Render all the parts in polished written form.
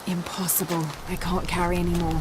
Impossible. I can't carry anymore.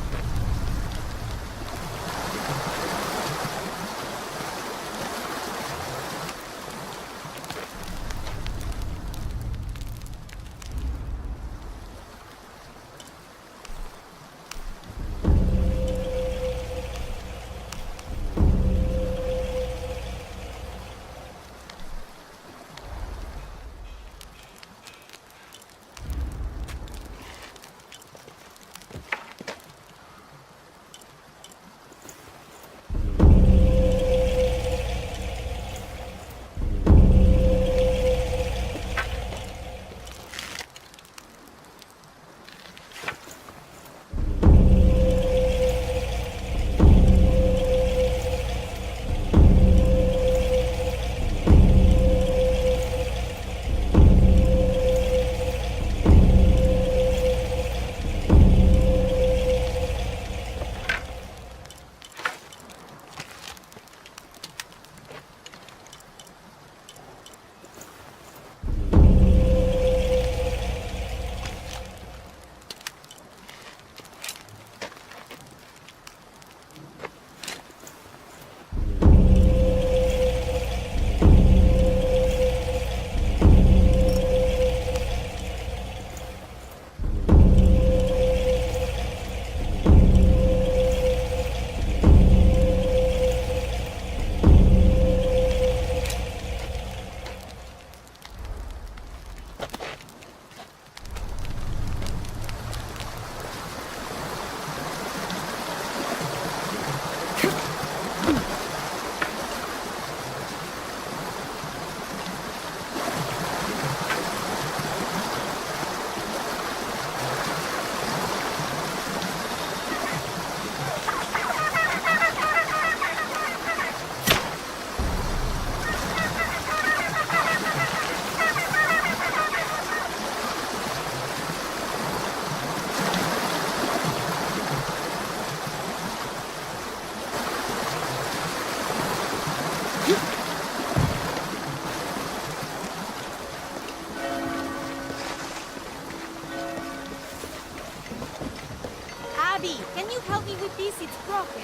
Abby, can you help me with this? It's broken.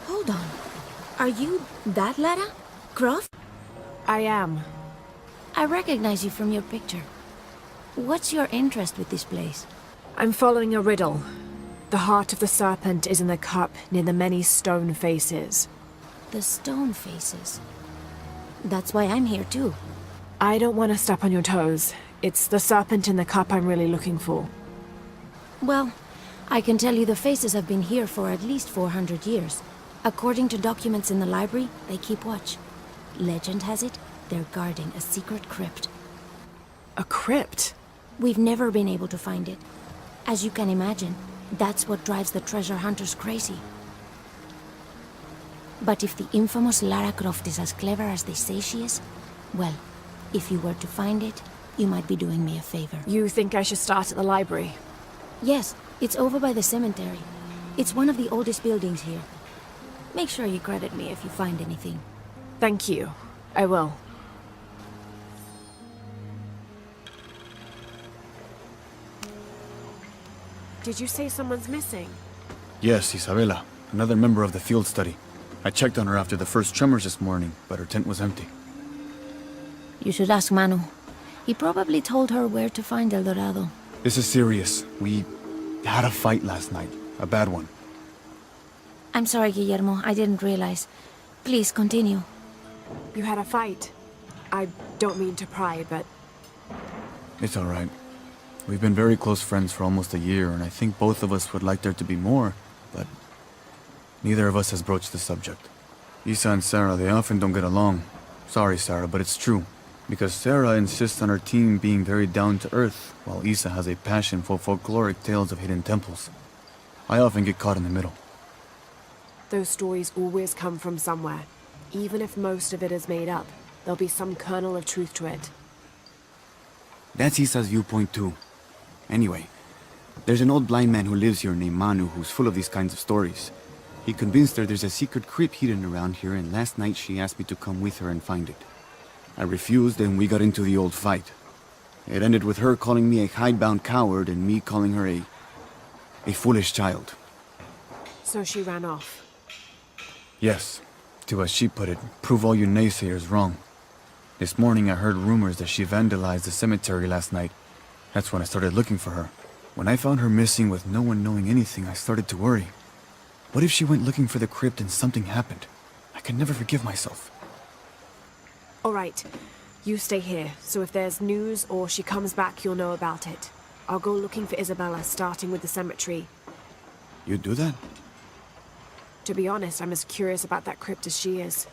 Hold on. Are you that Lara? Croft? I am. I recognize you from your picture. What's your interest with this place? I'm following a riddle. The heart of the serpent is in the cup near the many stone faces. The stone faces. That's why I'm here too. I don't want to step on your toes. It's the serpent in the cup I'm really looking for. Well, I can tell you the faces have been here for at least 400 years. According to documents in the library, they keep watch. Legend has it, they're guarding a secret crypt. A crypt? We've never been able to find it. As you can imagine, that's what drives the treasure hunters crazy. But if the infamous Lara Croft is as clever as they say she is, well, if you were to find it, you might be doing me a favor. You think I should start at the library? Yes, it's over by the cemetery. It's one of the oldest buildings here. Make sure you credit me if you find anything. Thank you. I will. Did you say someone's missing? Yes, Isabela, another member of the field study. I checked on her after the first tremors this morning, but her tent was empty. You should ask Manu. He probably told her where to find El Dorado. This is serious. We had a fight last night. A bad one. I'm sorry, Guillermo. I didn't realize. Please, continue. You had a fight. I don't mean to pry, but... It's all right. We've been very close friends for almost a year, and I think both of us would like there to be more, but neither of us has broached the subject. Isa and Sarah, they often don't get along. Sorry, Sarah, but it's true. Because Sarah insists on her team being very down-to-earth, while Isa has a passion for folkloric tales of hidden temples. I often get caught in the middle. Those stories always come from somewhere. Even if most of it is made up, there'll be some kernel of truth to it. That's Isa's viewpoint too. Anyway, there's an old blind man who lives here named Manu who's full of these kinds of stories. He convinced her there's a secret crypt hidden around here, and last night she asked me to come with her and find it. I refused, and we got into the old fight. It ended with her calling me a hidebound coward and me calling her a foolish child. So she ran off. Yes. To as she put it, prove all you naysayers wrong. This morning I heard rumors that she vandalized the cemetery last night. That's when I started looking for her. When I found her missing with no one knowing anything, I started to worry. What if she went looking for the crypt and something happened? I could never forgive myself. All right. You stay here, so if there's news or she comes back, you'll know about it. I'll go looking for Isabella, starting with the cemetery. You do that? To be honest, I'm as curious about that crypt as she is.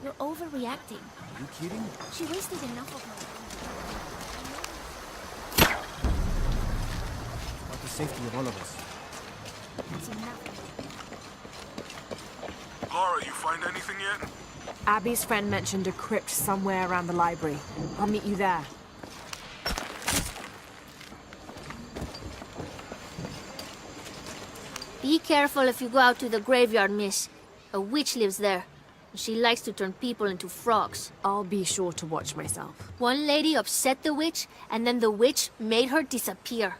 You're overreacting. Are you kidding? She wasted enough of her. About the safety of all of us. That's enough. Laura, you find anything yet? Abby's friend mentioned a crypt somewhere around the library. I'll meet you there. Be careful if you go out to the graveyard, miss. A witch lives there. She likes to turn people into frogs. I'll be sure to watch myself. One lady upset the witch, and then the witch made her disappear.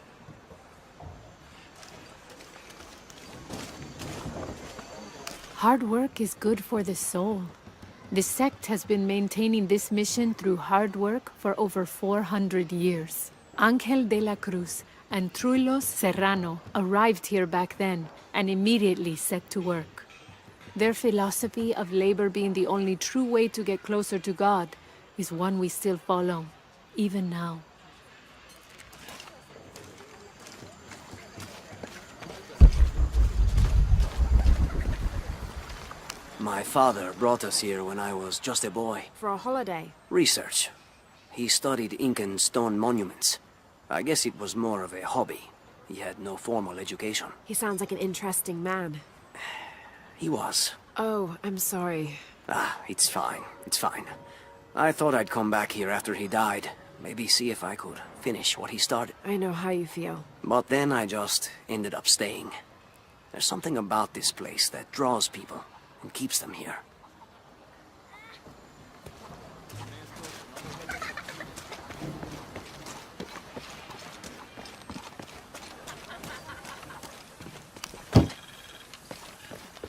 Hard work is good for the soul. The sect has been maintaining this mission through hard work for over 400 years. Angel de la Cruz and Truilos Serrano arrived here back then and immediately set to work. Their philosophy of labor being the only true way to get closer to God is one we still follow, even now. My father brought us here when I was just a boy. For a holiday. Research. He studied Incan stone monuments. I guess it was more of a hobby. He had no formal education. He sounds like an interesting man. He was. Oh, I'm sorry. Ah, it's fine. It's fine. I thought I'd come back here after he died. Maybe see if I could finish what he started. I know how you feel. But then I just ended up staying. There's something about this place that draws people and keeps them here.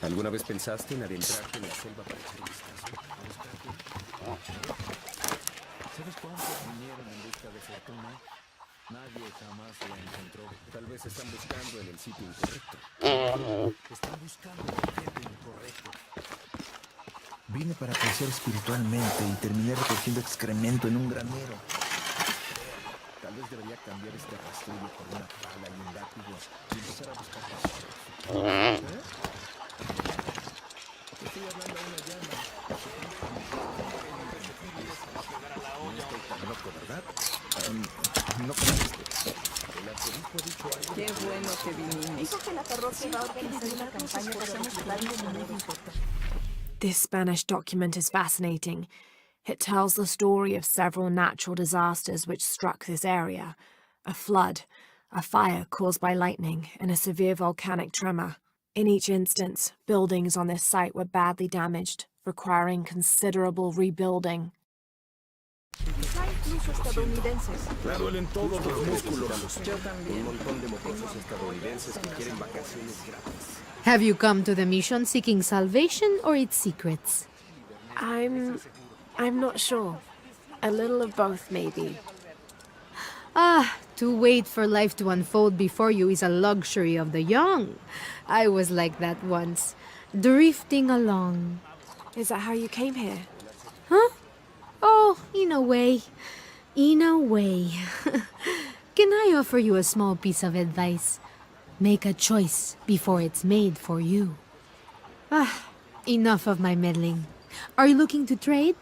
¿Alguna vez pensaste en adentrarte en la selva para echar un vistazo? ¿Sabes cuántos vinieron en busca de fortuna? Nadie jamás la encontró. Tal vez están buscando en el sitio incorrecto. Están buscando el objeto incorrecto. Vine para crecer espiritualmente y terminé recogiendo excremento en un granero. Tal vez debería cambiar este rastrillo por una pala y un látigo y empezar a buscar tesoros. Estoy hablando a una llama. No estoy tan loco, ¿verdad? No creíste. El arzobispo ha dicho algo. Qué bueno que vinimos. Dijo que la parroquia va a organizar una campaña para recuperar los monedas. This Spanish document is fascinating. It tells the story of several natural disasters which struck this area. A flood, a fire caused by lightning, and a severe volcanic tremor. In each instance, buildings on this site were badly damaged, requiring considerable rebuilding. Me duelen todos los músculos. Yo también. Un montón de mocosos estadounidenses que quieren vacaciones gratis. Have you come to the mission seeking salvation or its secrets? I'm not sure. A little of both, maybe. To wait for life to unfold before you is a luxury of the young. I was like that once, drifting along. Is that how you came here? Huh? Oh, in a way. In a way. Can I offer you a small piece of advice? Make a choice before it's made for you. Enough of my meddling. Are you looking to trade?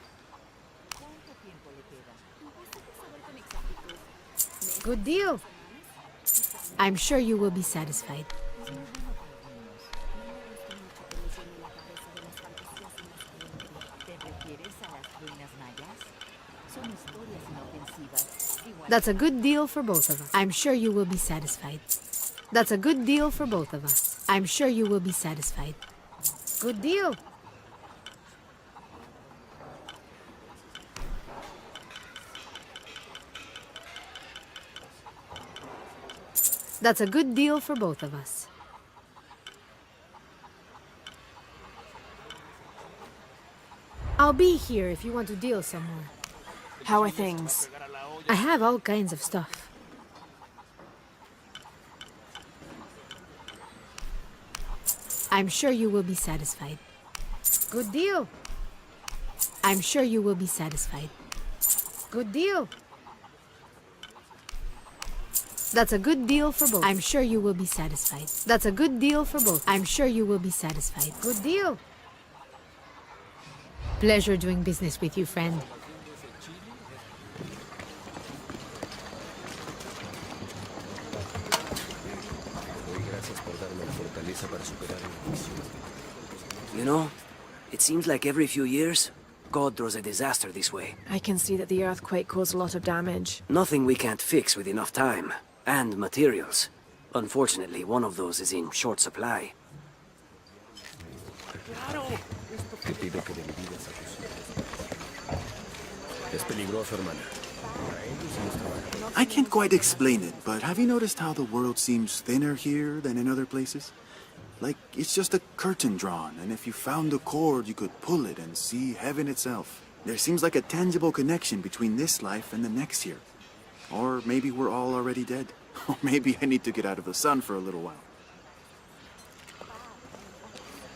Good deal. I'm sure you will be satisfied. That's a good deal for both of us. I'm sure you will be satisfied. That's a good deal for both of us. I'm sure you will be satisfied. Good deal. That's a good deal for both of us. I'll be here if you want to deal some more. How are things? I have all kinds of stuff. I'm sure you will be satisfied. Good deal. I'm sure you will be satisfied. Good deal. That's a good deal for both. I'm sure you will be satisfied. That's a good deal for both. I'm sure you will be satisfied. Good deal. Pleasure doing business with you, friend. You know, it seems like every few years, God throws a disaster this way. I can see that the earthquake caused a lot of damage. Nothing we can't fix with enough time. And materials. Unfortunately, one of those is in short supply. Te pido que dividas a tus hijos. Es peligroso, hermana. I can't quite explain it, but have you noticed how the world seems thinner here than in other places? Like, it's just a curtain drawn, and if you found the cord, you could pull it and see heaven itself. There seems like a tangible connection between this life and the next here. Or maybe we're all already dead. Or maybe I need to get out of the sun for a little while.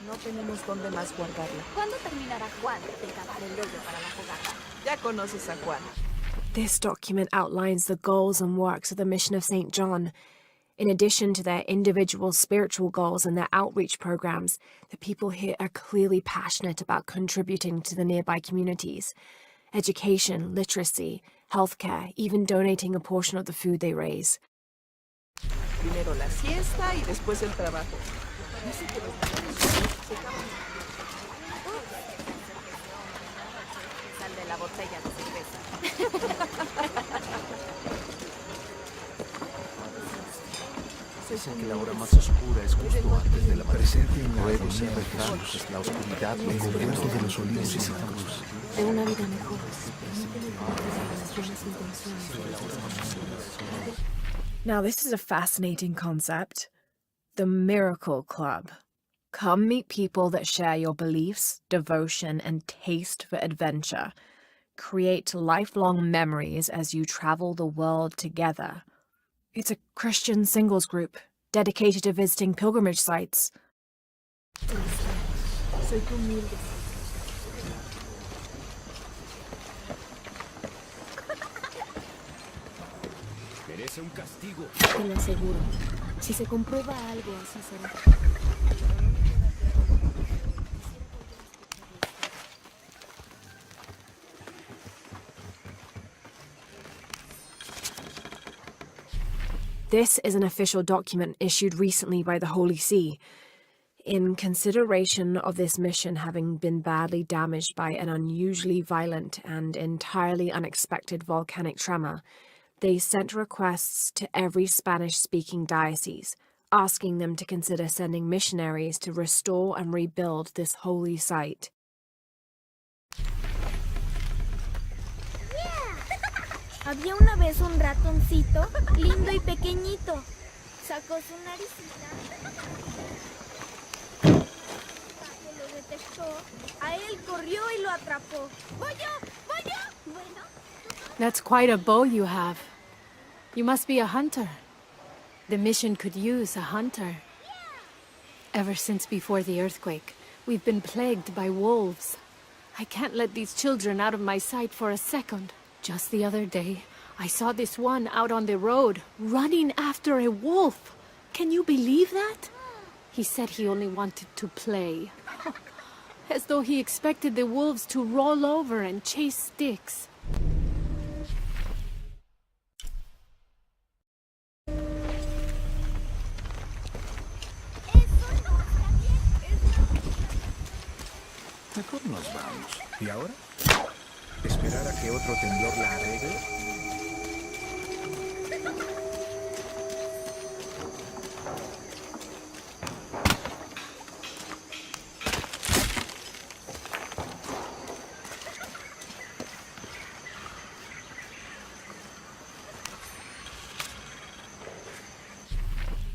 No tenemos dónde más guardarla. ¿Cuándo terminará Juan de cavar el hoyo para la fogata? Ya conoces a Juan. This document outlines the goals and works of the mission of St. John. In addition to their individual spiritual goals and their outreach programs, the people here are clearly passionate about contributing to the nearby communities. Education, literacy, healthcare, even donating a portion of the food they raise. Primero la siesta y después el trabajo. Sal de la botella de cerveza. Dicen que la hora más oscura es justo antes de la presente. Ruego siempre Jesús, la oscuridad lo cubriendo de los olivos y la cruz. De una vida mejor. Now, this is a fascinating concept. The Miracle Club. Come meet people that share your beliefs, devotion, and taste for adventure. Create lifelong memories as you travel the world together. It's a Christian singles group dedicated to visiting pilgrimage sites. Merece un castigo. Te lo aseguro. Si se comprueba algo, así será. This is an official document issued recently by the Holy See. In consideration of this mission having been badly damaged by an unusually violent and entirely unexpected volcanic tremor, they sent requests to every Spanish-speaking diocese, asking them to consider sending missionaries to restore and rebuild this holy site. Había una vez un ratoncito, lindo y pequeñito. Sacó su naricita. Cuando lo detectó, a él corrió y lo atrapó. ¡Voy yo! ¡Voy yo! Bueno. That's quite a bow you have. You must be a hunter. The mission could use a hunter. Ever since before the earthquake, we've been plagued by wolves. I can't let these children out of my sight for a second. Just the other day, I saw this one out on the road, running after a wolf. Can you believe that? He said he only wanted to play. As though he expected the wolves to roll over and chase sticks. Mejor nos vamos. ¿Y ahora? ¿Esperar a que otro temblor la arregle?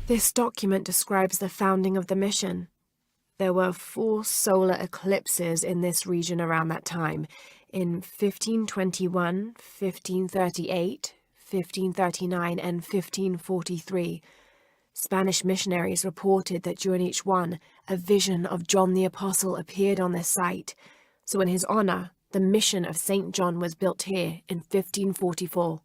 This document describes the founding of the mission. There were 4 solar eclipses in this region around that time, in 1521, 1538, 1539, and 1543. Spanish missionaries reported that during each one, a vision of John the Apostle appeared on this site. So in his honor, the mission of St. John was built here in 1544.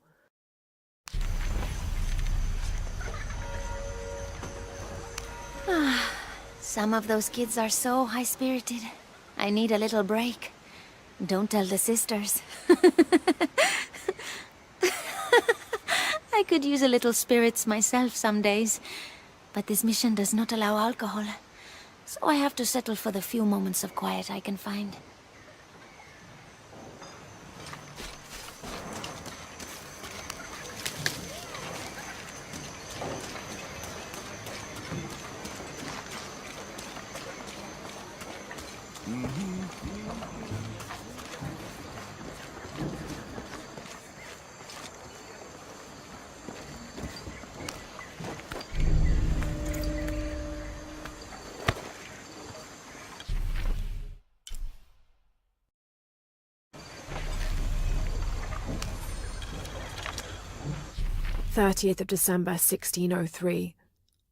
Some of those kids are so high-spirited. I need a little break. Don't tell the sisters. I could use a little spirits myself some days, but this mission does not allow alcohol, so I have to settle for the few moments of quiet I can find. December 1603.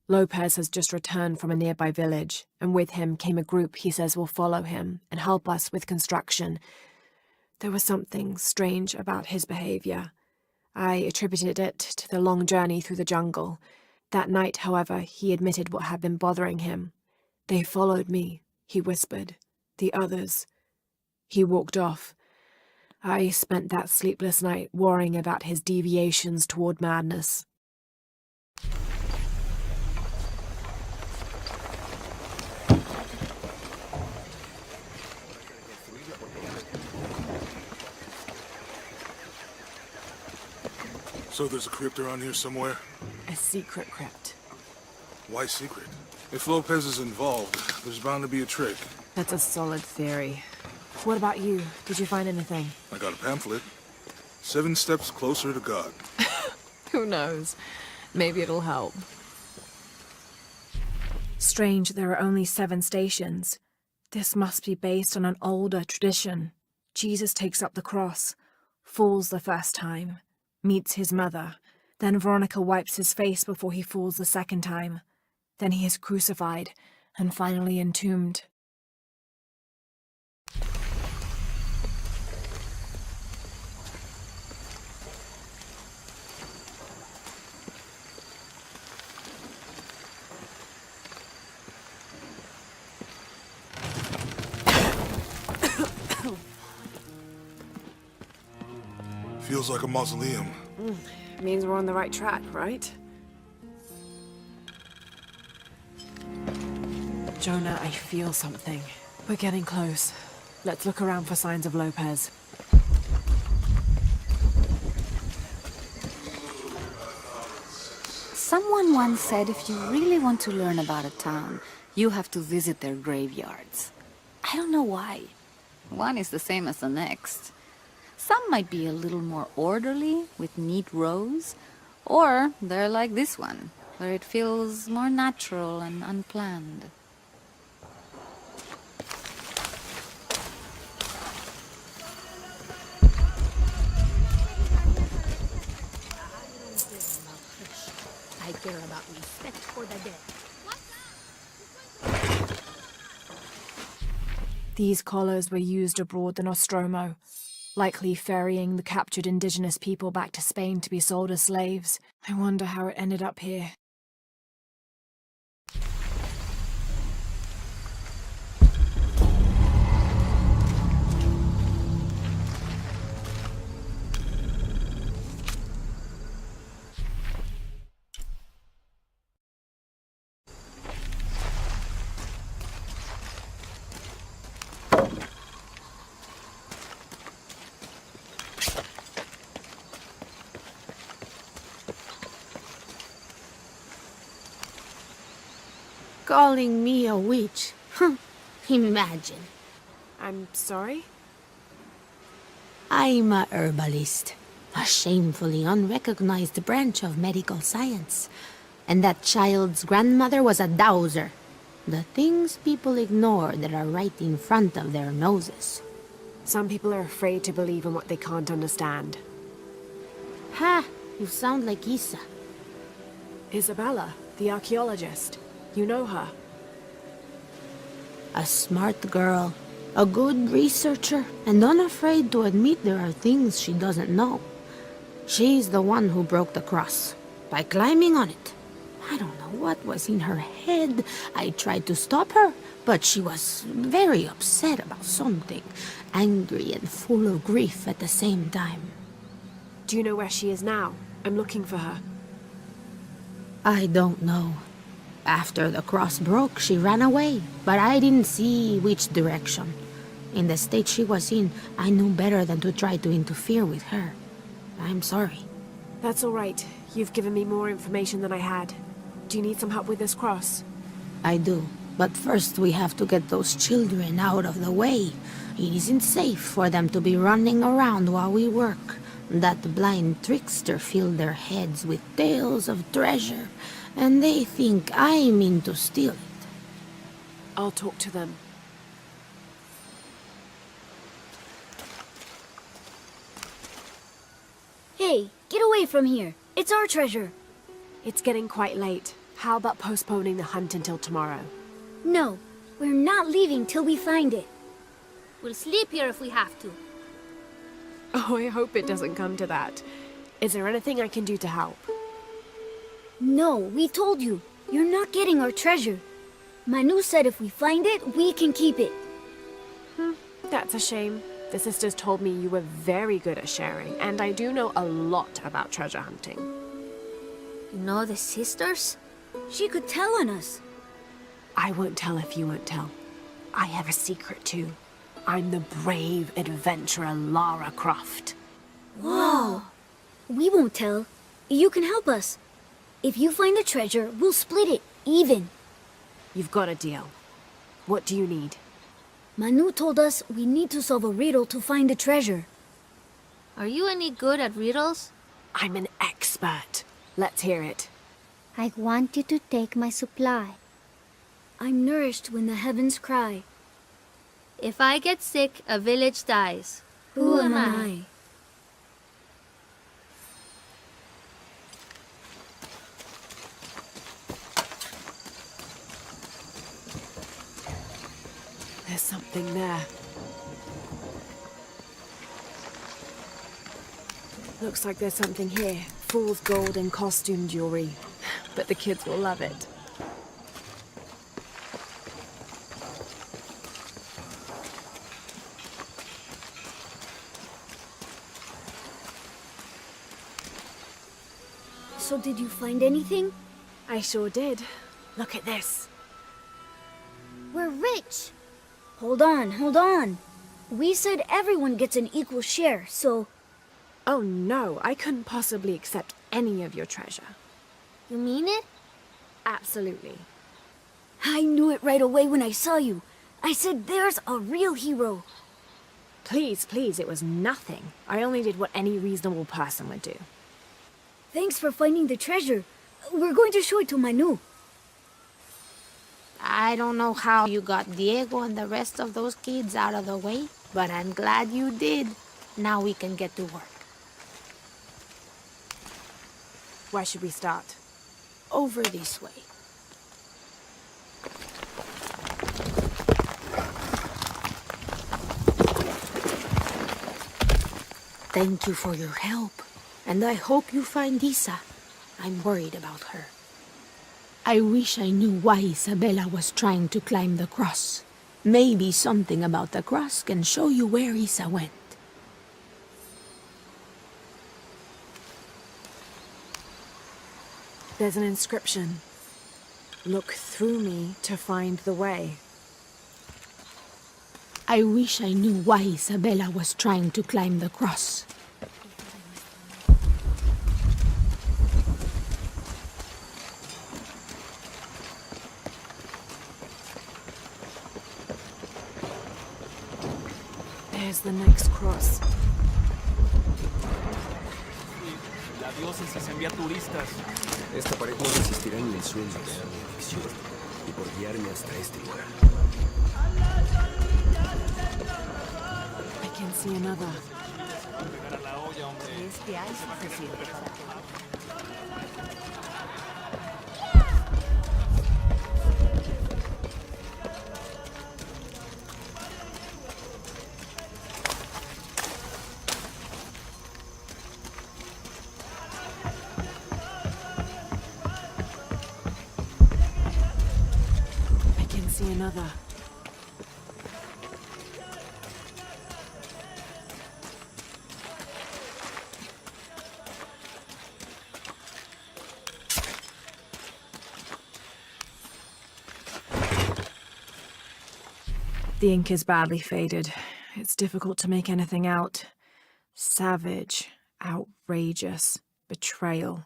Lopez has just returned from a nearby village, and with him came a group he says will follow him and help us with construction. There was something strange about his behavior. I attributed it to the long journey through the jungle. That night, however, he admitted what had been bothering him. "They followed me," he whispered. "The others." He walked off. I spent that sleepless night worrying about his deviations toward madness. So there's a crypt around here somewhere? A secret crypt. Why secret? If Lopez is involved, there's bound to be a trick. That's a solid theory. What about you? Did you find anything? I got a pamphlet. 7 Steps Closer to God. Who knows? Maybe it'll help. Strange, there are only 7 stations. This must be based on an older tradition. Jesus takes up the cross, falls the first time, meets his mother. Then Veronica wipes his face before he falls the second time. Then he is crucified and finally entombed. Feels like a mausoleum. Means we're on the right track, right? Jonah, I feel something. We're getting close. Let's look around for signs of Lopez. Someone once said if you really want to learn about a town, you have to visit their graveyards. I don't know why. One is the same as the next. Some might be a little more orderly, with neat rows, or they're like this one, where it feels more natural and unplanned. I care about respect for the dead. These collars were used abroad the Nostromo, likely ferrying the captured indigenous people back to Spain to be sold as slaves. I wonder how it ended up here. Calling me a witch? Imagine. I'm sorry? I'm a herbalist, a shamefully unrecognized branch of medical science. And that child's grandmother was a dowser. The things people ignore that are right in front of their noses. Some people are afraid to believe in what they can't understand. Ha! You sound like Isa. Isabella, the archaeologist. You know her. A smart girl. A good researcher. And unafraid to admit there are things she doesn't know. She's the one who broke the cross. By climbing on it. I don't know what was in her head. I tried to stop her, but she was very upset about something. Angry and full of grief at the same time. Do you know where she is now? I'm looking for her. I don't know. After the cross broke, she ran away, but I didn't see which direction. In the state she was in, I knew better than to try to interfere with her. I'm sorry. That's all right. You've given me more information than I had. Do you need some help with this cross? I do. But first we have to get those children out of the way. It isn't safe for them to be running around while we work. That blind trickster filled their heads with tales of treasure, and they think I mean to steal it. I'll talk to them. Hey, get away from here. It's our treasure. It's getting quite late. How about postponing the hunt until tomorrow? No, we're not leaving till we find it. We'll sleep here if we have to. Oh, I hope it doesn't come to that. Is there anything I can do to help? No, we told you. You're not getting our treasure. Manu said if we find it, we can keep it. That's a shame. The sisters told me you were very good at sharing, and I do know a lot about treasure hunting. You know the sisters? She could tell on us. I won't tell if you won't tell. I have a secret too. I'm the brave adventurer Lara Croft. Whoa! We won't tell. You can help us. If you find the treasure, we'll split it, even. You've got a deal. What do you need? Manu told us we need to solve a riddle to find the treasure. Are you any good at riddles? I'm an expert. Let's hear it. I want you to take my supply. I'm nourished when the heavens cry. If I get sick, a village dies. Who am I? There's something there. Looks like there's something here. Fool's gold and costume jewelry. But the kids will love it. So did you find anything? I sure did. Look at this. We're rich! Hold on, hold on. We said everyone gets an equal share, so... Oh no, I couldn't possibly accept any of your treasure. You mean it? Absolutely. I knew it right away when I saw you. I said there's a real hero. Please, please, it was nothing. I only did what any reasonable person would do. Thanks for finding the treasure. We're going to show it to Manu. I don't know how you got Diego and the rest of those kids out of the way, but I'm glad you did. Now we can get to work. Where should we start? Over this way. Thank you for your help, and I hope you find Isa. I'm worried about her. I wish I knew why Isabella was trying to climb the cross. Maybe something about the cross can show you where Isa went. There's an inscription. Look through me to find the way. I wish I knew why Isabella was trying to climb the cross. There's the next cross. dioses y se envía turistas. Esta pared no resistirá ni el sueño de dar mi adicción y por guiarme hasta este lugar. I can see another. Este ice se sirve para quemar. I can see another. The ink is badly faded. It's difficult to make anything out. Savage, outrageous, betrayal.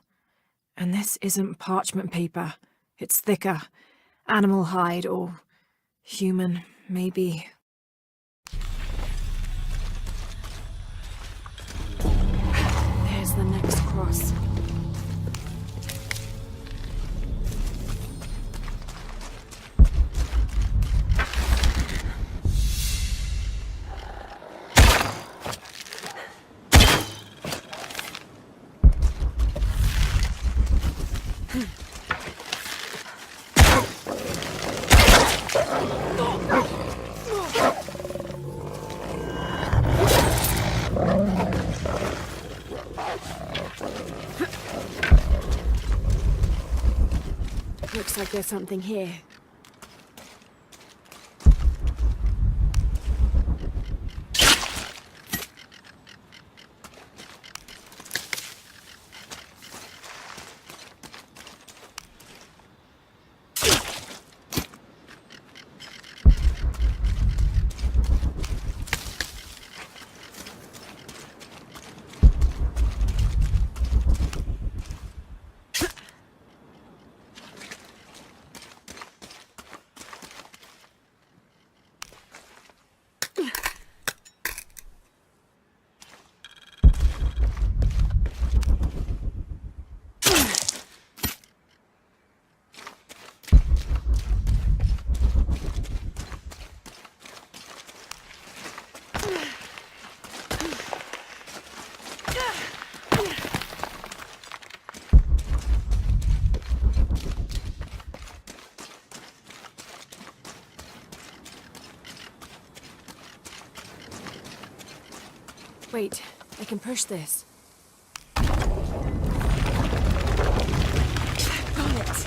And this isn't parchment paper. It's thicker. Animal hide or human, maybe. There's the next cross. Looks like there's something here. Wait, I can push this. Got it!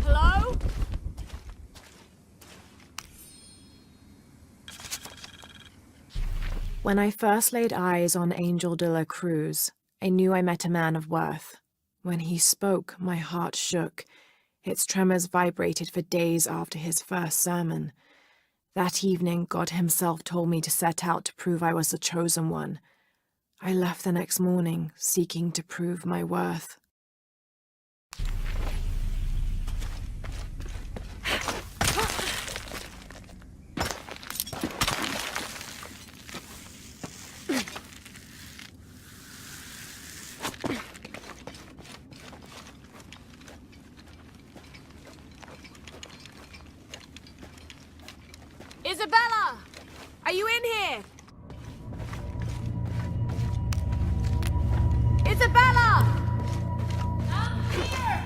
Hello? When I first laid eyes on Angel de la Cruz, I knew I met a man of worth. When he spoke, my heart shook. Its tremors vibrated for days after his first sermon. That evening, God himself told me to set out to prove I was the chosen one. I left the next morning, seeking to prove my worth. Isabella! Are you in here? Isabella! I'm here!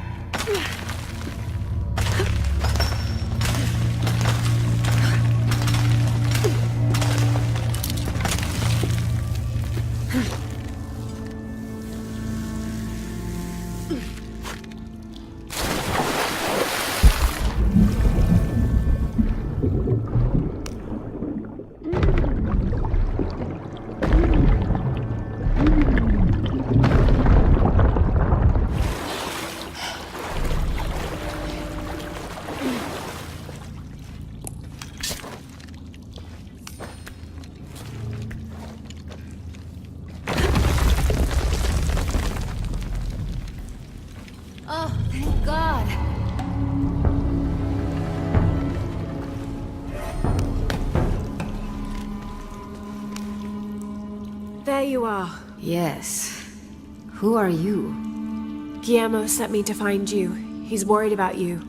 There you are. Yes. Who are you? Guillermo sent me to find you. He's worried about you.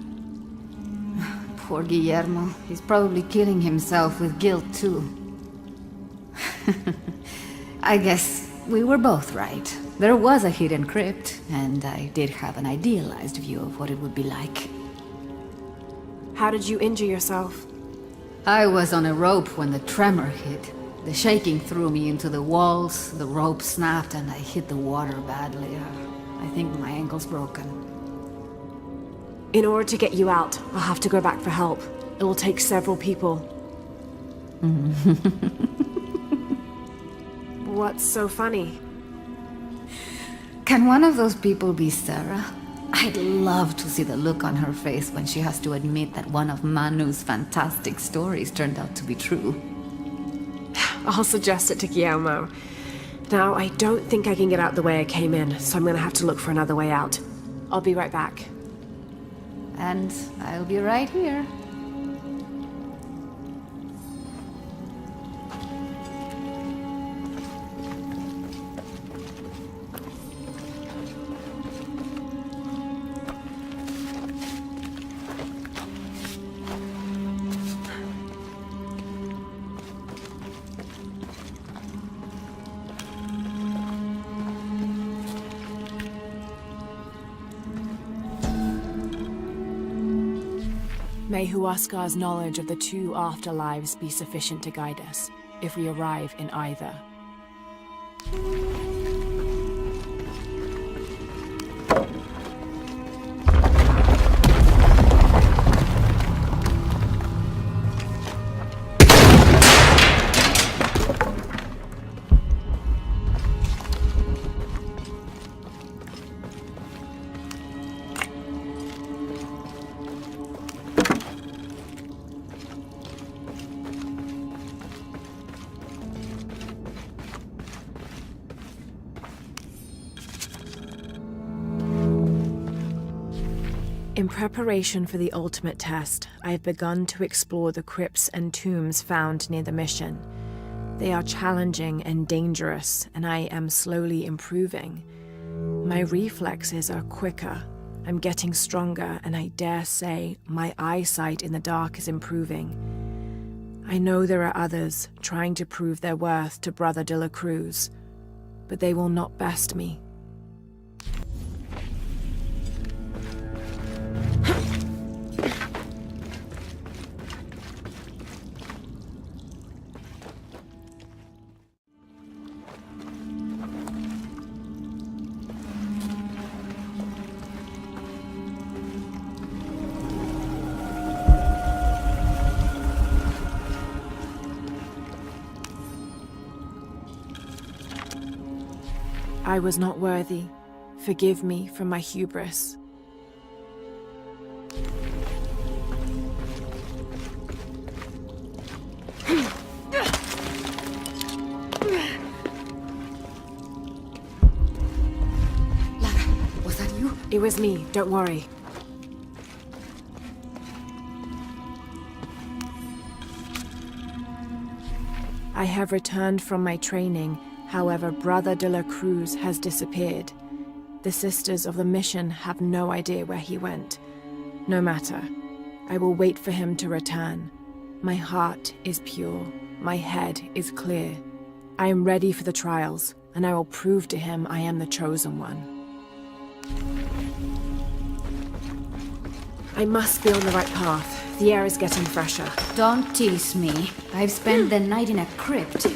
Poor Guillermo. He's probably killing himself with guilt, too. I guess we were both right. There was a hidden crypt, and I did have an idealized view of what it would be like. How did you injure yourself? I was on a rope when the tremor hit. The shaking threw me into the walls, the rope snapped, and I hit the water badly. I think my ankle's broken. In order to get you out, I'll have to go back for help. It will take several people. What's so funny? Can one of those people be Sarah? I'd love to see the look on her face when she has to admit that one of Manu's fantastic stories turned out to be true. I'll suggest it to Guillermo. Now, I don't think I can get out the way I came in, so I'm gonna have to look for another way out. I'll be right back. And I'll be right here. May Huascar's knowledge of the two afterlives be sufficient to guide us, if we arrive in either. In preparation for the ultimate test, I have begun to explore the crypts and tombs found near the mission. They are challenging and dangerous, and I am slowly improving. My reflexes are quicker, I'm getting stronger, and I dare say my eyesight in the dark is improving. I know there are others trying to prove their worth to Brother de la Cruz, but they will not best me. I was not worthy. Forgive me for my hubris. Lara, was that you? It was me, don't worry. I have returned from my training. However, Brother de la Cruz has disappeared. The sisters of the mission have no idea where he went. No matter. I will wait for him to return. My heart is pure. My head is clear. I am ready for the trials, and I will prove to him I am the chosen one. I must be on the right path. The air is getting fresher. Don't tease me. I've spent the night in a crypt.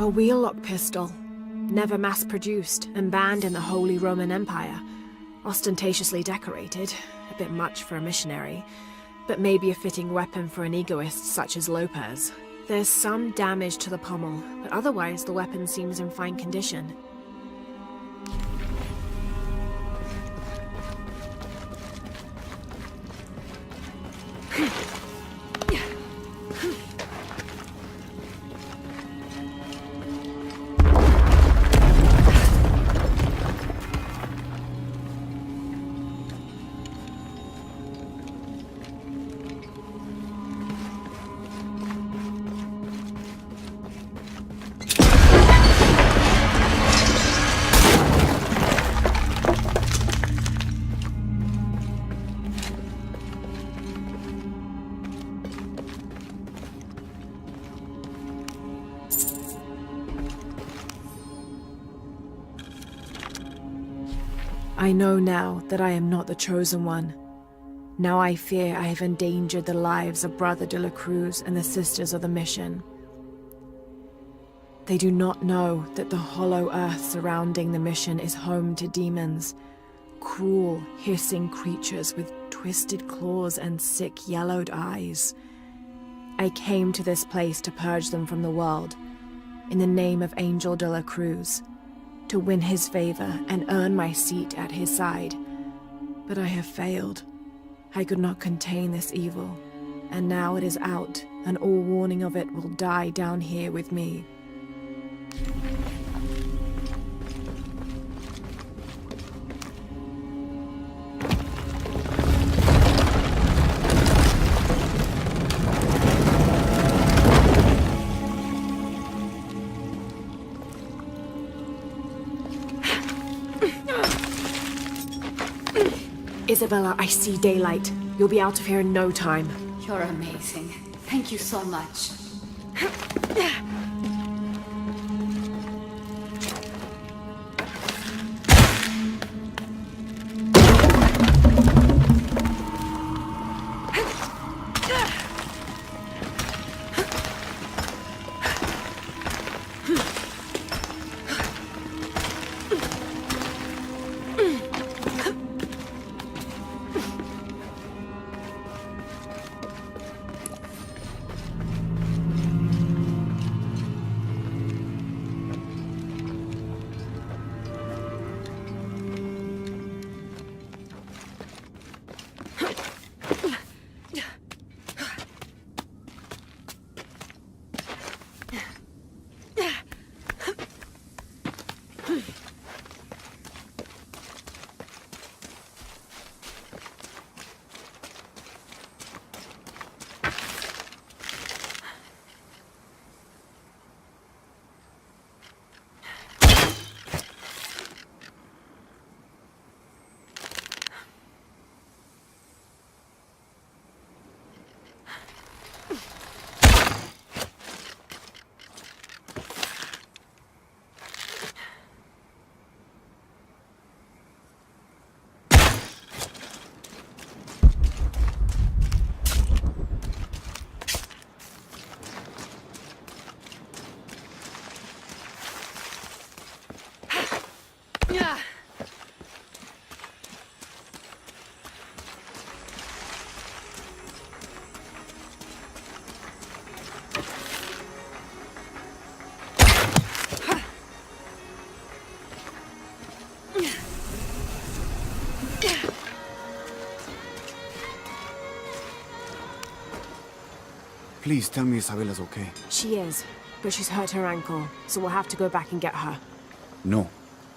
A wheel-lock pistol, never mass-produced and banned in the Holy Roman Empire. Ostentatiously decorated, a bit much for a missionary, but maybe a fitting weapon for an egoist such as Lopez. There's some damage to the pommel, but otherwise the weapon seems in fine condition. I know now that I am not the chosen one. Now I fear I have endangered the lives of Brother de la Cruz and the Sisters of the Mission. They do not know that the hollow earth surrounding the mission is home to demons, cruel, hissing creatures with twisted claws and sick, yellowed eyes. I came to this place to purge them from the world, in the name of Angel de la Cruz, to win his favor and earn my seat at his side. But I have failed. I could not contain this evil, and now it is out, and all warning of it will die down here with me. Isabella, I see daylight. You'll be out of here in no time. You're amazing. Thank you so much. Please tell me Isabella's okay. She is, but she's hurt her ankle, so we'll have to go back and get her. No.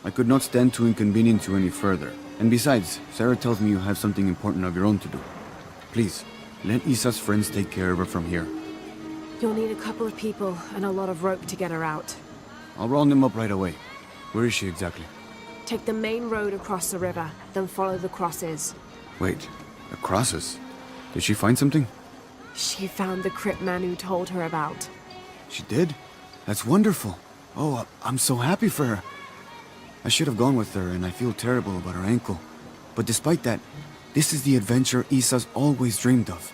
I could not stand to inconvenience you any further. And besides, Sarah tells me you have something important of your own to do. Please, let Isa's friends take care of her from here. You'll need a couple of people and a lot of rope to get her out. I'll round them up right away. Where is she exactly? Take the main road across the river, then follow the crosses. Wait, the crosses? Did she find something? She found the crypt man who told her about. She did? That's wonderful. Oh, I'm so happy for her. I should have gone with her, and I feel terrible about her ankle. But despite that, this is the adventure Isa's always dreamed of.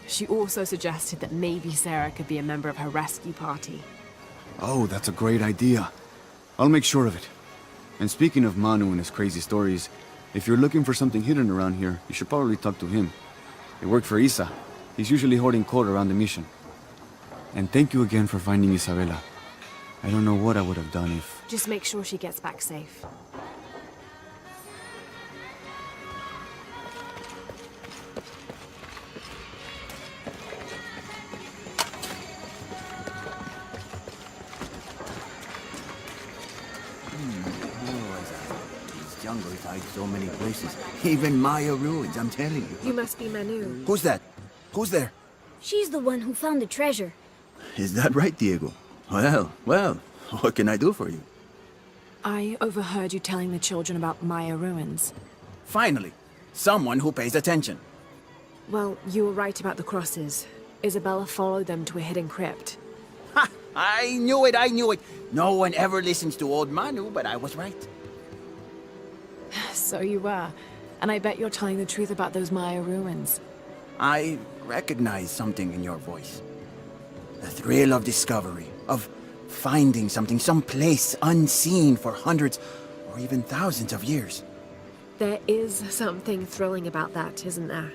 She also suggested that maybe Sarah could be a member of her rescue party. Oh, that's a great idea. I'll make sure of it. And speaking of Manu and his crazy stories, if you're looking for something hidden around here, you should probably talk to him. It worked for Isa. He's usually holding court around the mission. And thank you again for finding Isabella. I don't know what I would have done if... Just make sure she gets back safe. These jungles hide so many places. Even Maya ruins, I'm telling you. You must be Manu. Who's that? Who's there? She's the one who found the treasure. Is that right, Diego? Well, what can I do for you? I overheard you telling the children about Maya ruins. Finally, someone who pays attention. Well, you were right about the crosses. Isabella followed them to a hidden crypt. Ha! I knew it! No one ever listens to old Manu, but I was right. So you were. And I bet you're telling the truth about those Maya ruins. I recognize something in your voice. The thrill of discovery, of finding something someplace unseen for hundreds or even thousands of years. There is something thrilling about that, isn't there?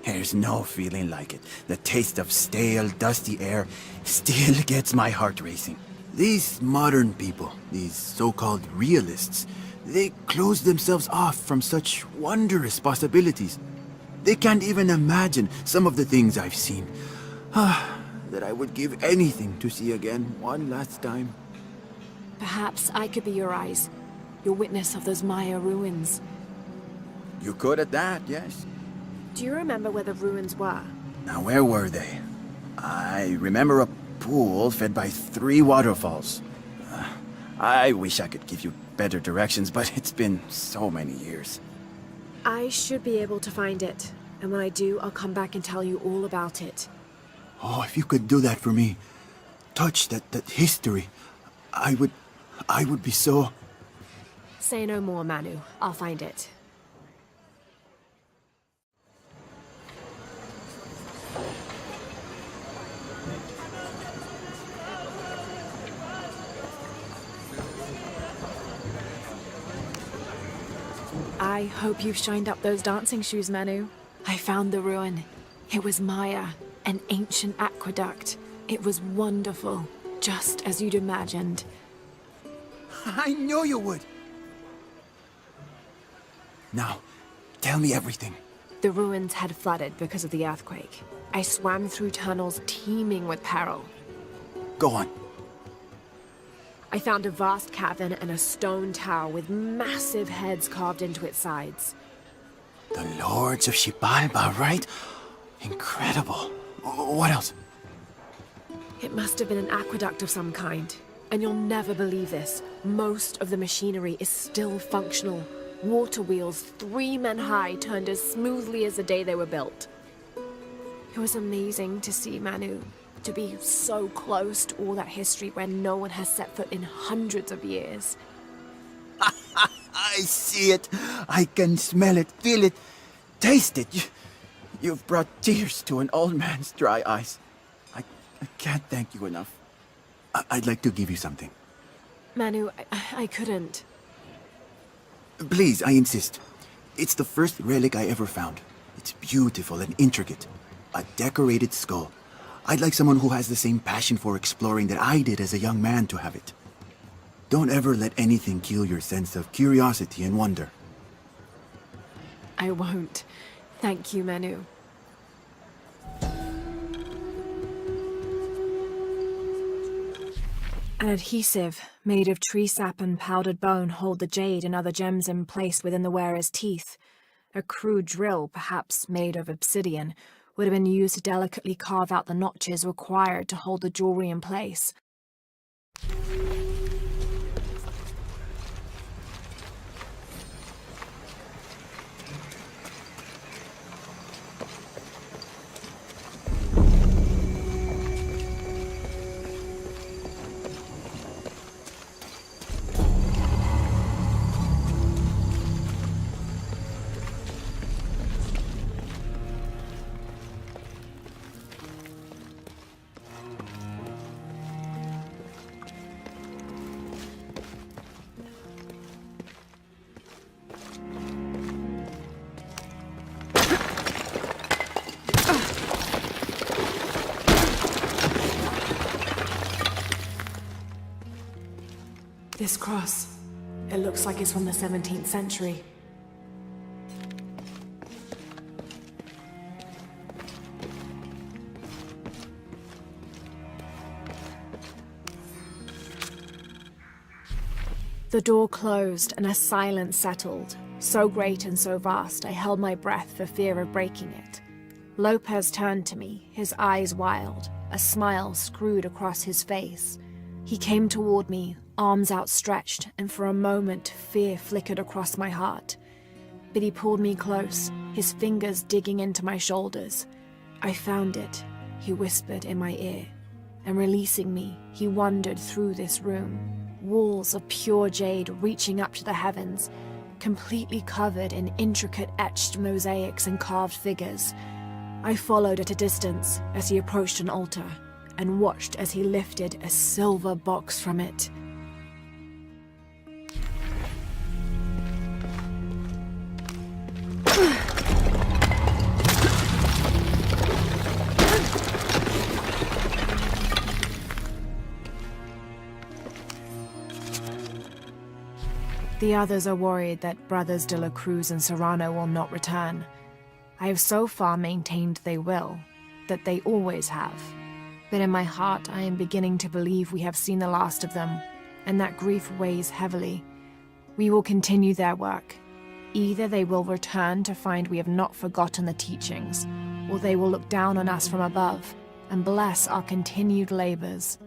There's no feeling like it. The taste of stale, dusty air still gets my heart racing. These modern people, these so-called realists, they close themselves off from such wondrous possibilities. They can't even imagine some of the things I've seen. That I would give anything to see again one last time. Perhaps I could be your eyes, your witness of those Maya ruins. You could at that, yes. Do you remember where the ruins were? Now, where were they? I remember a pool fed by 3 waterfalls. I wish I could give you better directions, but it's been so many years. I should be able to find it. And when I do, I'll come back and tell you all about it. Oh, if you could do that for me. Touch that history. I would be so... Say no more, Manu. I'll find it. I hope you've shined up those dancing shoes, Manu. I found the ruin. It was Maya, an ancient aqueduct. It was wonderful, just as you'd imagined. I knew you would! Now, tell me everything. The ruins had flooded because of the earthquake. I swam through tunnels teeming with peril. Go on. I found a vast cavern and a stone tower with massive heads carved into its sides. The Lords of Xibalba, right? Incredible. What else? It must have been an aqueduct of some kind. And you'll never believe this. Most of the machinery is still functional. Water wheels 3 men high turned as smoothly as the day they were built. It was amazing to see, Manu. To be so close to all that history where no one has set foot in hundreds of years. I see it. I can smell it, feel it, taste it. You've brought tears to an old man's dry eyes. I can't thank you enough. I'd like to give you something. Manu, I couldn't. Please, I insist. It's the first relic I ever found. It's beautiful and intricate. A decorated skull. I'd like someone who has the same passion for exploring that I did as a young man to have it. Don't ever let anything kill your sense of curiosity and wonder. I won't. Thank you, Manu. An adhesive made of tree sap and powdered bone hold the jade and other gems in place within the wearer's teeth. A crude drill, perhaps made of obsidian, would have been used to delicately carve out the notches required to hold the jewelry in place. This cross, it looks like it's from the 17th century. The door closed and a silence settled, so great and so vast I held my breath for fear of breaking it. Lopez turned to me, his eyes wild, a smile screwed across his face. He came toward me, arms outstretched, and for a moment fear flickered across my heart. But he pulled me close, his fingers digging into my shoulders. I found it, he whispered in my ear, and releasing me, he wandered through this room. Walls of pure jade reaching up to the heavens, completely covered in intricate etched mosaics and carved figures. I followed at a distance as he approached an altar and watched as he lifted a silver box from it. The others are worried that Brothers de la Cruz and Serrano will not return. I have so far maintained they will, that they always have. But in my heart I am beginning to believe we have seen the last of them, and that grief weighs heavily. We will continue their work. Either they will return to find we have not forgotten the teachings, or they will look down on us from above and bless our continued labors.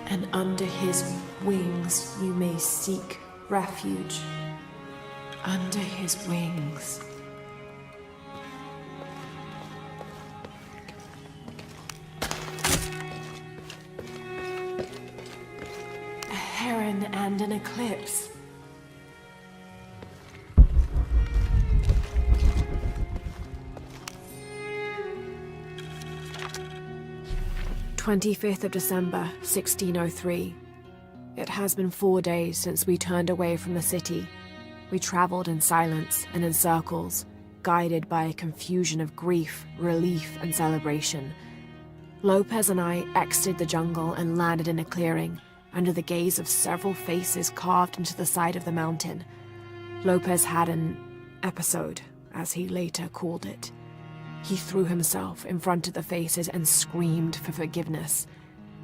And under his wings you may seek refuge. Under his wings. A heron and an eclipse. 25th of December, 1603. It has been 4 days since we turned away from the city. We traveled in silence and in circles, guided by a confusion of grief, relief, and celebration. Lopez and I exited the jungle and landed in a clearing, under the gaze of several faces carved into the side of the mountain. Lopez had an episode, as he later called it. He threw himself in front of the faces and screamed for forgiveness.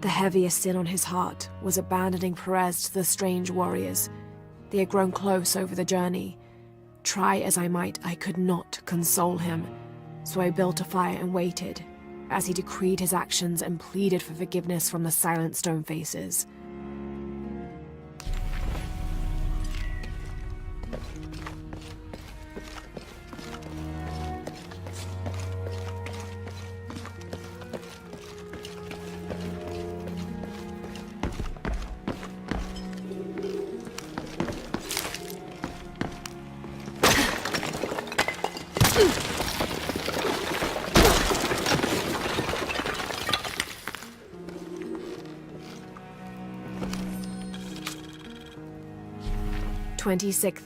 The heaviest sin on his heart was abandoning Perez to the strange warriors. They had grown close over the journey. Try as I might, I could not console him. So I built a fire and waited, as he decreed his actions and pleaded for forgiveness from the silent stone faces.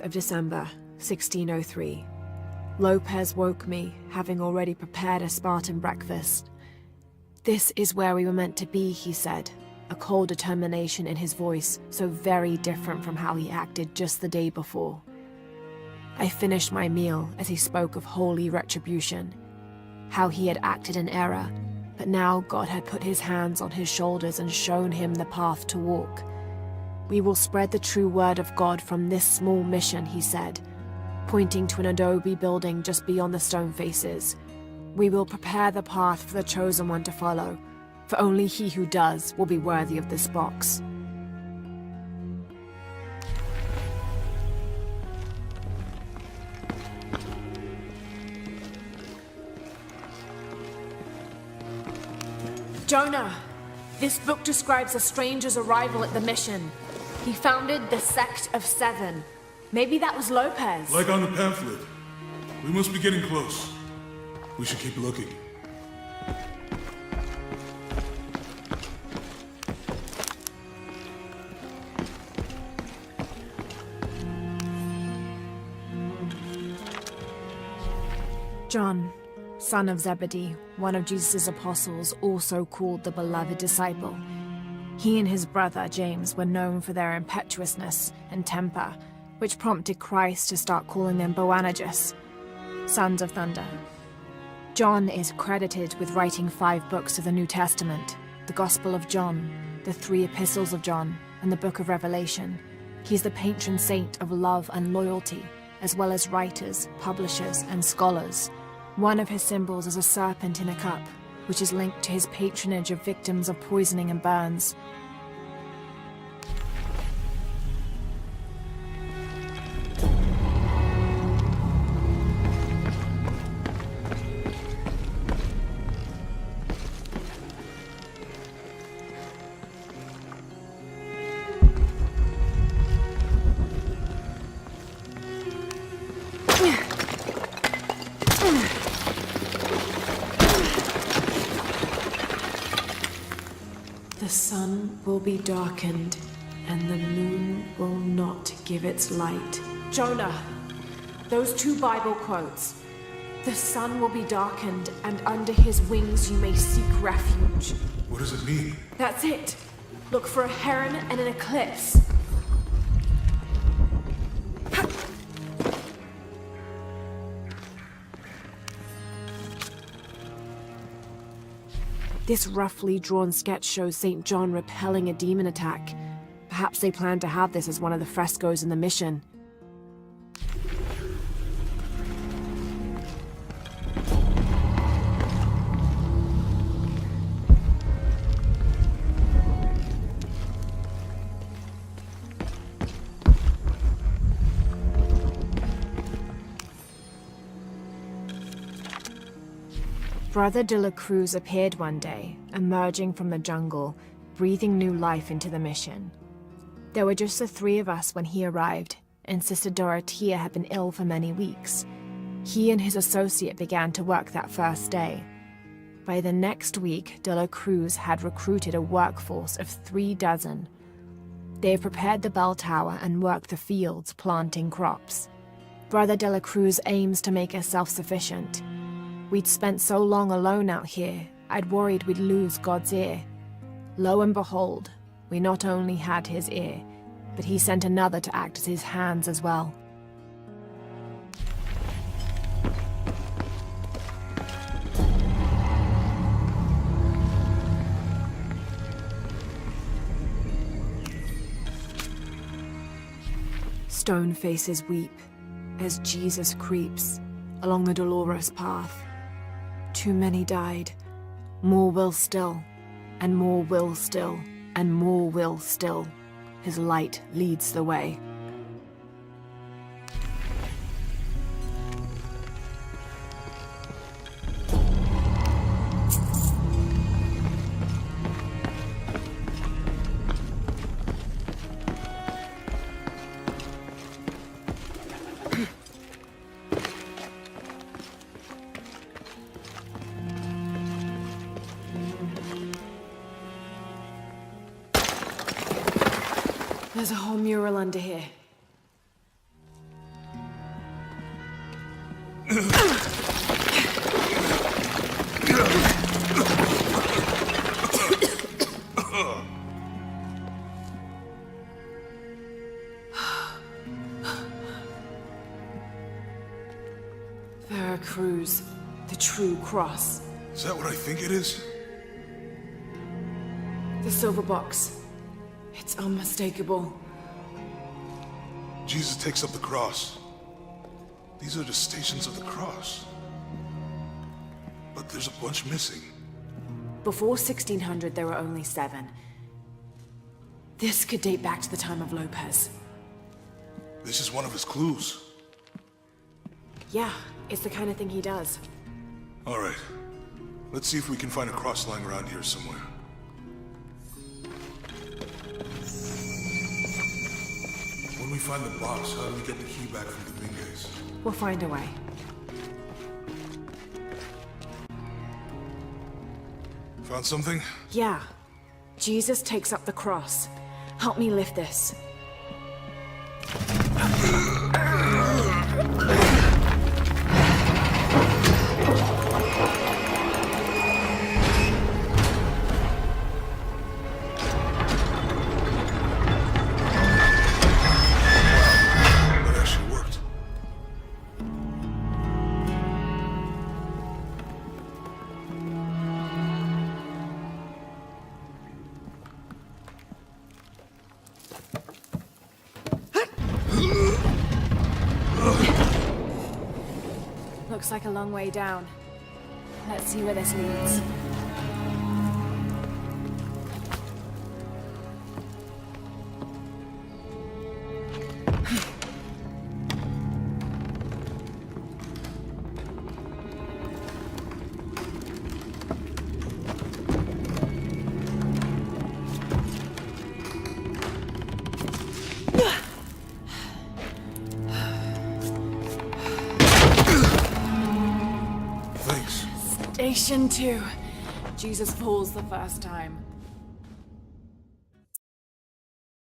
December 16, 1603. Lopez woke me, having already prepared a Spartan breakfast. "This is where we were meant to be," he said, a cold determination in his voice, so very different from how he acted just the day before. I finished my meal as he spoke of holy retribution, how he had acted in error, but now God had put his hands on his shoulders and shown him the path to walk. "We will spread the true word of God from this small mission," he said, pointing to an adobe building just beyond the stone faces. "We will prepare the path for the chosen one to follow, for only he who does will be worthy of this box." Jonah! This book describes a stranger's arrival at the mission. He founded the Sect of Seven. Maybe that was Lopez. Like on the pamphlet. We must be getting close. We should keep looking. John, son of Zebedee, one of Jesus' apostles, also called the beloved disciple. He and his brother, James, were known for their impetuousness and temper, which prompted Christ to start calling them Boanerges, sons of thunder. John is credited with writing 5 books of the New Testament, the Gospel of John, the 3 Epistles of John, and the Book of Revelation. He's the patron saint of love and loyalty, as well as writers, publishers, and scholars. One of his symbols is a serpent in a cup, which is linked to his patronage of victims of poisoning and burns. The sun will be darkened, and the moon will not give its light. Jonah, those 2 Bible quotes. The sun will be darkened, and under his wings you may seek refuge. What does it mean? That's it. Look for a heron and an eclipse. This roughly drawn sketch shows St. John repelling a demon attack. Perhaps they plan to have this as one of the frescoes in the mission. Brother de la Cruz appeared one day, emerging from the jungle, breathing new life into the mission. There were just the 3 of us when he arrived, and Sister Dorothea had been ill for many weeks. He and his associate began to work that first day. By the next week, de la Cruz had recruited a workforce of 3 dozen. They have prepared the bell tower and worked the fields, planting crops. Brother de la Cruz aims to make us self-sufficient. We'd spent so long alone out here, I'd worried we'd lose God's ear. Lo and behold, we not only had his ear, but he sent another to act as his hands as well. Stone faces weep as Jesus creeps along the dolorous path. Too many died. More will still, and more will still, and more will still. His light leads the way. There's a whole mural under here. Veracruz, the true cross. Is that what I think it is? The silver box. It's unmistakable. Jesus takes up the cross. These are the stations of the cross. But there's a bunch missing. Before 1600, there were only 7. This could date back to the time of Lopez. This is one of his clues. Yeah, it's the kind of thing he does. All right. Let's see if we can find a cross lying around here somewhere. When we find the box, how do we get the key back from Dominguez? We'll find a way. Found something? Yeah. Jesus takes up the cross. Help me lift this. Looks like a long way down. Let's see where this leads. Thanks. Station 2. Jesus falls the first time.